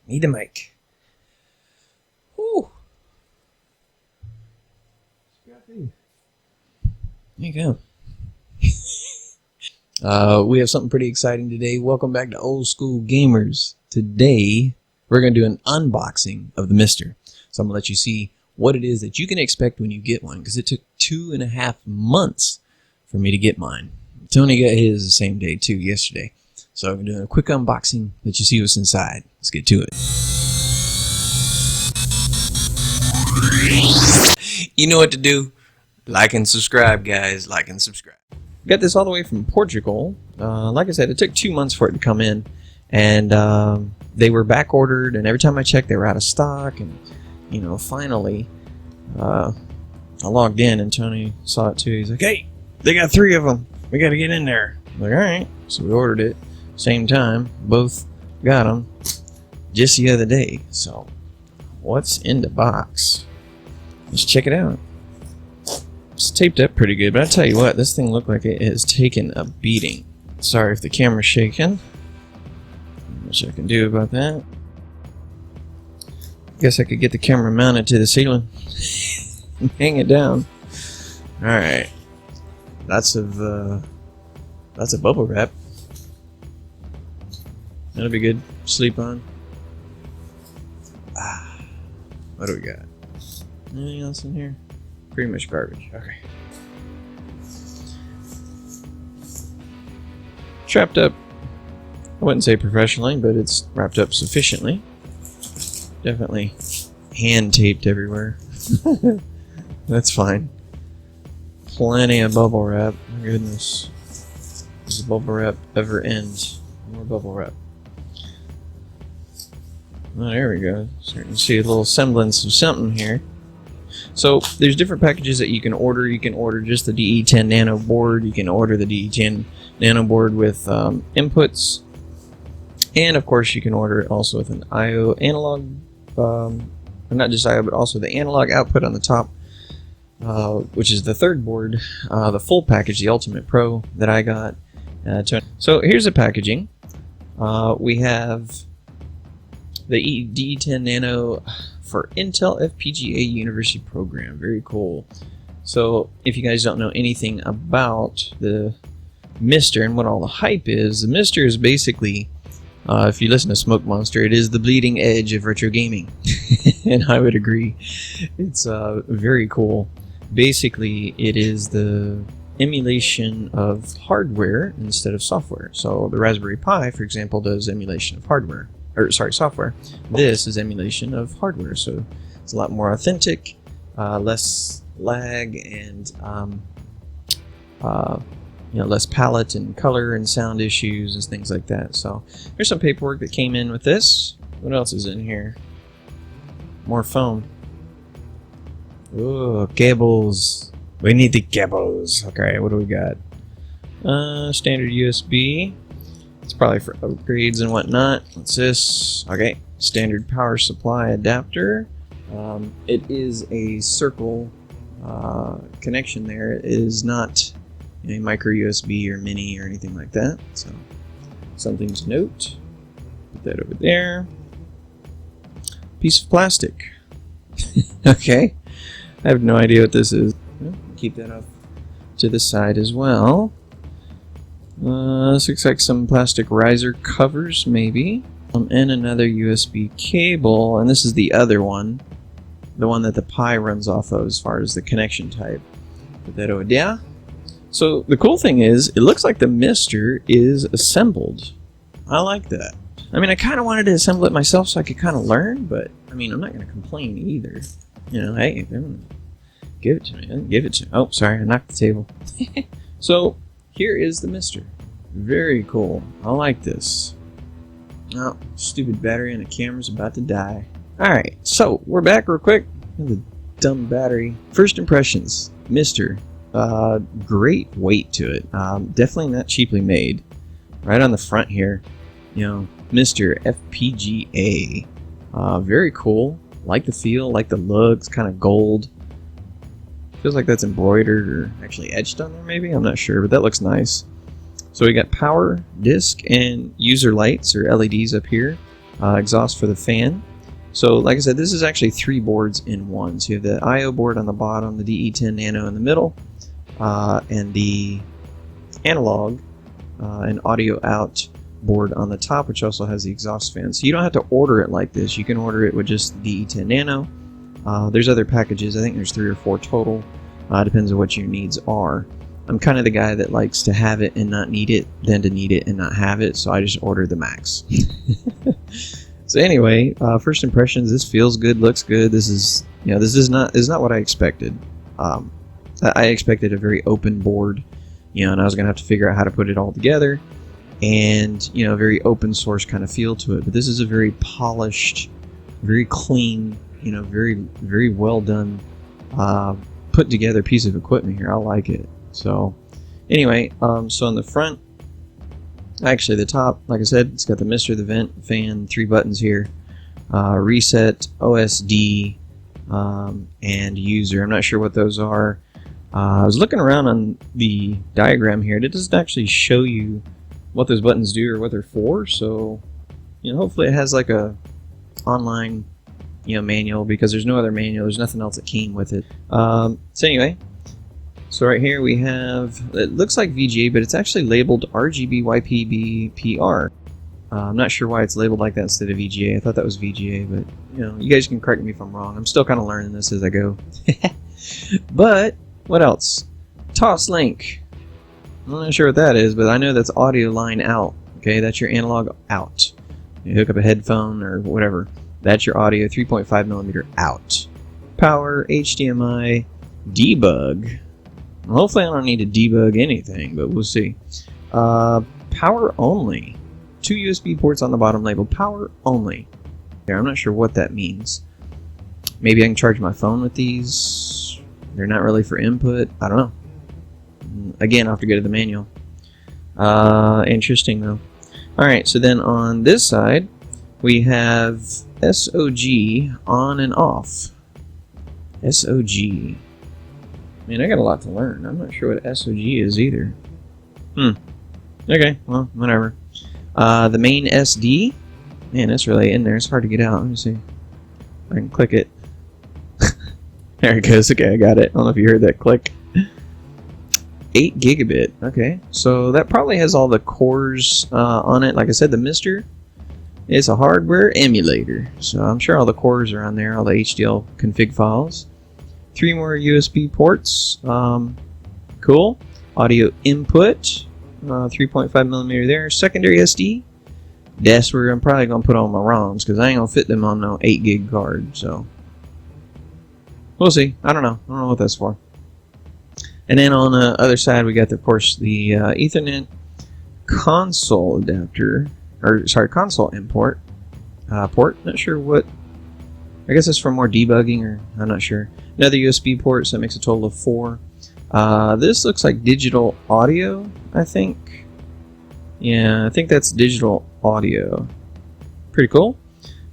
Need a mic. Whew. There you go. We have something pretty exciting today. Welcome back to OleSchool Gamers. Today, we're going to do an unboxing of the MiSTeR. So I'm going to let you see what it is that you can expect when you get one, because it took 2.5 months for me to get mine. Tony got his the same day too, yesterday. So I'm doing a quick unboxing, let you see what's inside. Let's get to it. You know what to do. Like and subscribe, guys. Like and subscribe. Got this all the way from Portugal. Like I said, it took 2 months for it to come in. And they were back ordered, and every time I checked, they were out of stock. And, you know, finally, I logged in, and Tony saw it too. He's like, hey, they got 3 of them. We got to get in there. I'm like, all right. So we ordered it. Same time. Both got them just the other day. So, what's in the box? Let's check it out. It's taped up pretty good, but I tell you what, this thing looked like it has taken a beating. Sorry if the camera's shaking. Not much I can do about that. Guess I could get the camera mounted to the ceiling and hang it down. Alright. Lots of bubble wrap. That'll be good to sleep on. What do we got? Anything else in here? Pretty much garbage. Okay. Trapped up. I wouldn't say professionally, but it's wrapped up sufficiently. Definitely hand taped everywhere. That's fine. Plenty of bubble wrap. My goodness. Does the bubble wrap ever end? More bubble wrap. Oh, there we go. Starting to see a little semblance of something here. So there's different packages that you can order. You can order just the DE10 Nano board. You can order the DE10 Nano board with inputs. And of course you can order it also with an IO analog, not just IO, but also the analog output on the top, which is the third board, the full package, the Ultimate Pro that I got. So here's the packaging. We have the DE10 Nano for Intel FPGA University Program. Very cool. So if you guys don't know anything about the MiSTeR and what all the hype is, the MiSTeR is basically, if you listen to Smoke Monster, it is the bleeding edge of retro gaming. And I would agree. It's very cool. Basically, it is the emulation of hardware instead of software. So the Raspberry Pi, for example, does emulation of hardware. Or sorry, software. This is emulation of hardware, so it's a lot more authentic, less lag, and less palette and color and sound issues and things like that. So here's some paperwork that came in with this. What else is in here? More foam. Oh, cables. We need the cables. Okay, what do we got? Standard USB. It's probably for upgrades and whatnot. What's this? Okay, standard power supply adapter. It is a circle connection there. It is not a micro USB or mini or anything like that. So, something to note. Put that over there. Piece of plastic. Okay, I have no idea what this is. Keep that off to the side as well. This looks like some plastic riser covers, maybe. And another USB cable, and this is the other one. The one that the Pi runs off of as far as the connection type. Put that over there. So the cool thing is, it looks like the MiSTeR is assembled. I like that. I mean, I kind of wanted to assemble it myself so I could kind of learn, but, I mean, I'm not going to complain either. You know, hey, give it to me. Give it to me. Oh, sorry, I knocked the table. So, here is the MiSTeR. Very cool. I like this. Oh, stupid battery and the camera's about to die. Alright, so we're back real quick. The dumb battery. First impressions. MiSTeR. Great weight to it. Definitely not cheaply made. Right on the front here. You know, MiSTeR FPGA. Very cool. Like the feel, like the look. It's kind of gold. Feels like that's embroidered or actually etched on there maybe. I'm not sure, but that looks nice. So we got power, disk, and user lights or LEDs up here. exhaust for the fan. So like I said, this is actually 3 boards in one. So you have the I/O board on the bottom, the DE10 Nano in the middle, and the analog and audio out board on the top, which also has the exhaust fan. So you don't have to order it like this. You can order it with just the DE10 Nano. There's other packages. I think there's 3 or 4 total. Depends on what your needs are. I'm kind of the guy that likes to have it and not need it, than to need it and not have it. So I just ordered the max. So anyway, first impressions. This feels good, looks good. This is, this is not what I expected. I expected a very open board, and I was gonna have to figure out how to put it all together, and a very open source kind of feel to it. But this is a very polished, very clean, very very well done, put together piece of equipment here. I like it. So anyway, so on the front. Actually, the top, like I said, it's got the MiSTeR, the vent, fan, 3 buttons here, reset, OSD, and user. I'm not sure what those are. I was looking around on the diagram here, and it doesn't actually show you what those buttons do or what they're for. So, hopefully it has like a online, manual, because there's no other manual. There's nothing else that came with it. So anyway. So right here we have, it looks like VGA, but it's actually labeled RGB YPB PR. I'm not sure why it's labeled like that instead of VGA. I thought that was VGA, but you guys can correct me if I'm wrong. I'm still kind of learning this as I go. But what else? Toslink. I'm not sure what that is, but I know that's audio line out. Okay, that's your analog out. You hook up a headphone or whatever. That's your audio 3.5mm out. Power, HDMI, debug. Hopefully I don't need to debug anything, but we'll see. Power only. 2 USB ports on the bottom labeled power only. Yeah, I'm not sure what that means. Maybe I can charge my phone with these. They're not really for input. I don't know. Again, I'll have to go to the manual. Interesting though. Alright, so then on this side, we have SOG on and off. SOG. Man, I got a lot to learn. I'm not sure what SOG is either. Okay, well, whatever. The main SD. Man, that's really in there. It's hard to get out. Let me see. I can click it. There it goes. Okay, I got it. I don't know if you heard that click. 8 gigabit. Okay, so that probably has all the cores on it. Like I said, the MiSTeR is a hardware emulator. So I'm sure all the cores are on there, all the HDL config files. 3 more USB ports. Cool. Audio input. 3.5mm there. Secondary SD. That's where I'm probably going to put on my ROMs, because I ain't going to fit them on no 8 gig card. So we'll see. I don't know. I don't know what that's for. And then on the other side, we got, of course, the Ethernet console adapter. Or, sorry, console import. Port. Not sure what. I guess it's for more debugging, or I'm not sure. Another USB port, so that makes a total of 4. This looks like digital audio, I think. Yeah, I think that's digital audio. Pretty cool.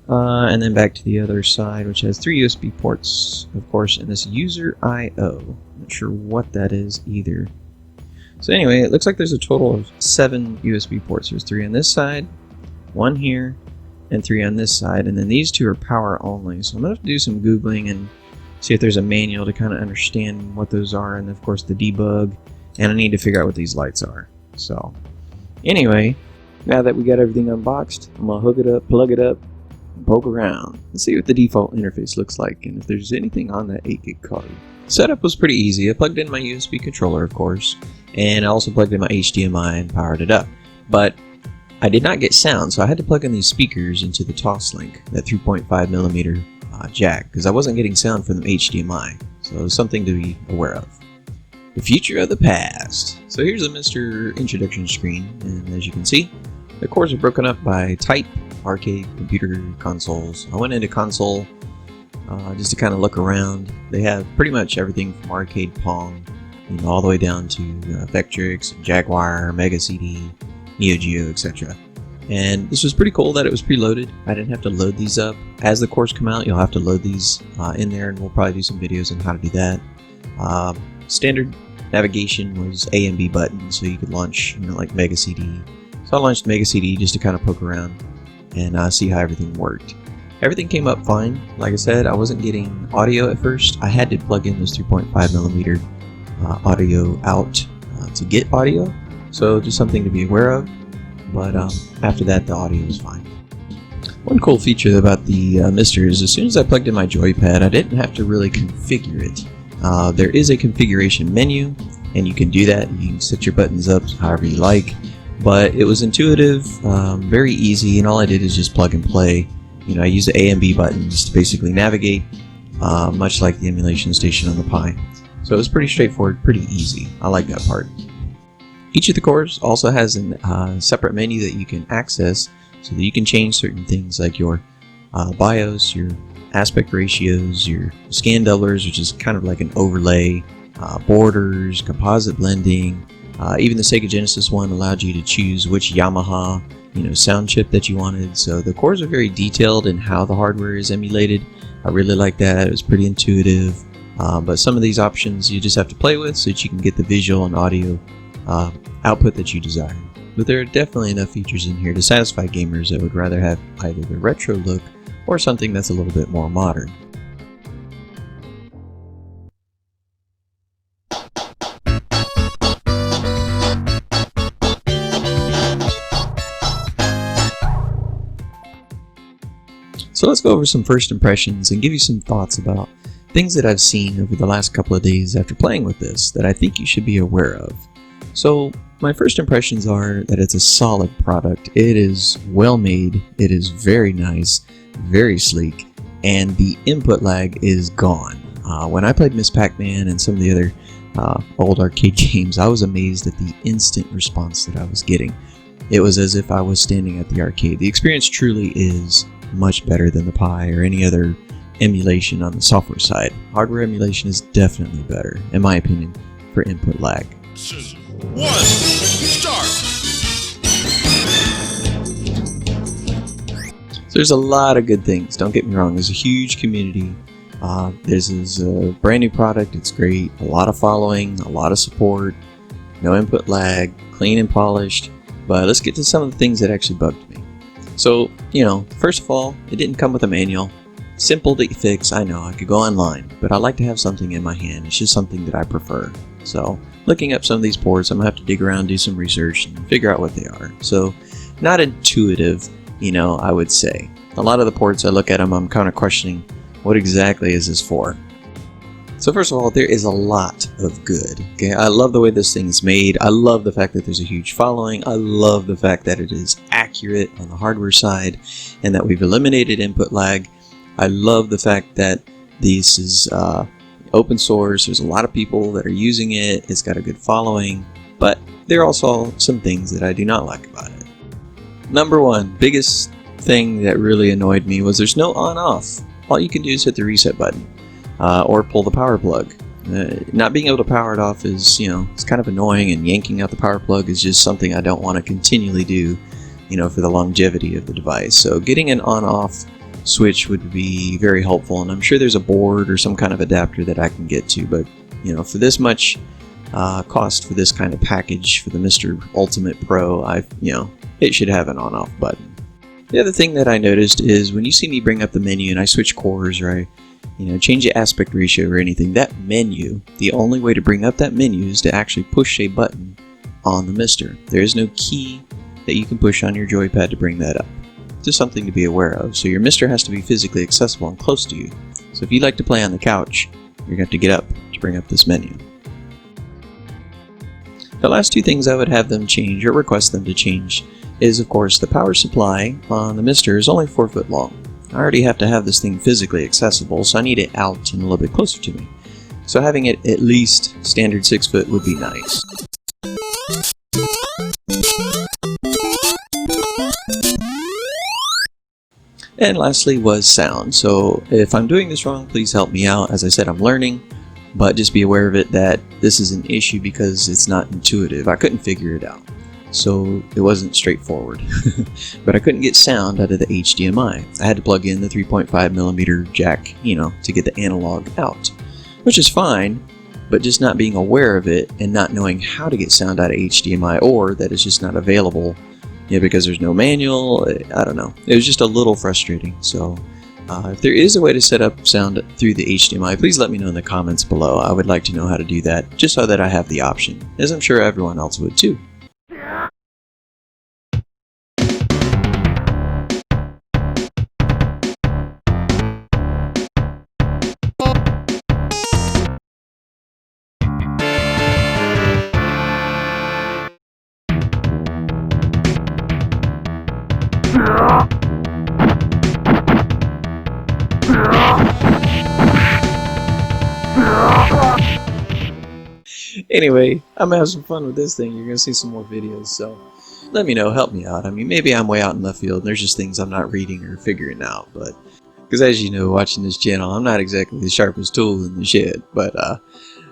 And then back to the other side, which has 3 USB ports, of course, and this user I/O. Not sure what that is either. So anyway, it looks like there's a total of 7 USB ports. There's 3 on this side, 1 here, and 3 on this side, and then these 2 are power only. So I'm gonna have to do some Googling and see if there's a manual to kind of understand what those are, and of course the debug, and I need to figure out what these lights are. So anyway, now that we got everything unboxed, I'm gonna hook it up, plug it up, and poke around and see what the default interface looks like, and if there's anything on that 8 gig card. Setup was pretty easy. I plugged in my USB controller, of course, and I also plugged in my HDMI and powered it up. But I did not get sound, so I had to plug in these speakers into the Toslink, that 3.5mm jack, because I wasn't getting sound from the HDMI. So it was something to be aware of. The future of the past. So here's the MiSTeR introduction screen, and as you can see, the cores are broken up by type, arcade, computer, consoles. I went into console just to kind of look around. They have pretty much everything from arcade Pong, all the way down to Vectrix, Jaguar, Mega CD, Neo Geo, etc. And this was pretty cool that it was preloaded. I didn't have to load these up. As the cores come out, you'll have to load these in there, and we'll probably do some videos on how to do that. Standard navigation was A and B buttons, so you could launch, like Mega CD. So I launched Mega CD just to kind of poke around. and see how everything worked. Everything came up fine. Like I said, I wasn't getting audio at first. I had to plug in this 3.5mm audio out to get audio, so just something to be aware of. But after that, the audio was fine. One cool feature about the MiSTeR is as soon as I plugged in my joypad, I didn't have to really configure it. There is a configuration menu, and you can do that. You can set your buttons up however you like. But it was intuitive, very easy, and all I did is just plug and play. You know, I use the A and B buttons to basically navigate, much like the emulation station on the Pi. So it was pretty straightforward, pretty easy. I like that part. Each of the cores also has a separate menu that you can access so that you can change certain things like your BIOS, your aspect ratios, your scan doublers, which is kind of like an overlay, borders, composite blending. Even the Sega Genesis one allowed you to choose which Yamaha sound chip that you wanted. So the cores are very detailed in how the hardware is emulated. I really like that. It was pretty intuitive. But some of these options you just have to play with so that you can get the visual and audio output that you desire. But there are definitely enough features in here to satisfy gamers that would rather have either the retro look or something that's a little bit more modern. So let's go over some first impressions and give you some thoughts about things that I've seen over the last couple of days after playing with this that I think you should be aware of. So my first impressions are that it's a solid product. It is well made, it is very nice, very sleek, and the input lag is gone. When I played Miss Pac-Man and some of the other old arcade games, I was amazed at the instant response that I was getting. It was as if I was standing at the arcade. The experience truly is much better than the Pi or any other emulation on the software side. Hardware emulation is definitely better, in my opinion, for input lag. 1, start! So there's a lot of good things, don't get me wrong. There's a huge community. This is a brand new product, it's great. A lot of following, a lot of support, no input lag, clean and polished. But let's get to some of the things that actually bugged me. So, first of all, it didn't come with a manual. Simple to fix, I know, I could go online, but I like to have something in my hand. It's just something that I prefer. So, looking up some of these ports, I'm going to have to dig around, do some research, and figure out what they are. So, not intuitive, I would say. A lot of the ports, I look at them, I'm kind of questioning, what exactly is this for? So first of all, there is a lot of good. Okay, I love the way this thing is made. I love the fact that there's a huge following. I love the fact that it is accurate on the hardware side and that we've eliminated input lag. I love the fact that this is open source. There's a lot of people that are using it. It's got a good following, but there are also some things that I do not like about it. Number one, biggest thing that really annoyed me was there's no on-off. All you can do is hit the reset button. Or pull the power plug. Not being able to power it off is, it's kind of annoying, and yanking out the power plug is just something I don't want to continually do, for the longevity of the device. So getting an on-off switch would be very helpful, and I'm sure there's a board or some kind of adapter that I can get to, but, for this much cost for this kind of package for the MiSTeR Ultimate Pro, it should have an on-off button. The other thing that I noticed is when you see me bring up the menu and I switch cores, or I change the aspect ratio or anything, that menu, the only way to bring up that menu is to actually push a button on the MiSTeR. There is no key that you can push on your joypad to bring that up. Just something to be aware of. So your MiSTeR has to be physically accessible and close to you. So if you like to play on the couch, you're going to have to get up to bring up this menu. The last two things I would have them change or request them to change is, of course, the power supply on the MiSTeR is only 4 foot long. I already have to have this thing physically accessible, so I need it out and a little bit closer to me. So having it at least standard 6 foot would be nice. And lastly was sound. So if I'm doing this wrong, please help me out. As I said, I'm learning, but just be aware of it that this is an issue because it's not intuitive. I couldn't figure it out. So it wasn't straightforward. But I couldn't get sound out of the HDMI. I had to plug in the 3.5mm jack, to get the analog out. Which is fine, but just not being aware of it and not knowing how to get sound out of HDMI, or that it's just not available, Yeah, because there's no manual. I don't know. It was just a little frustrating. So if there is a way to set up sound through the HDMI, please let me know in the comments below. I would like to know how to do that, just so that I have the option, as I'm sure everyone else would too. Anyway, I'm gonna have some fun with this thing. You're gonna see some more videos, so let me know, help me out. I mean, maybe I'm way out in left field and there's just things I'm not reading or figuring out, but because as you know, watching this channel, I'm not exactly the sharpest tool in the shed. But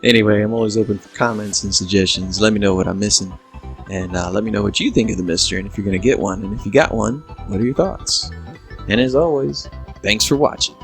anyway, I'm always open for comments and suggestions. Let me know what I'm missing, and let me know what you think of the MiSTeR and if you're gonna get one, and if you got one, what are your thoughts? And as always, thanks for watching.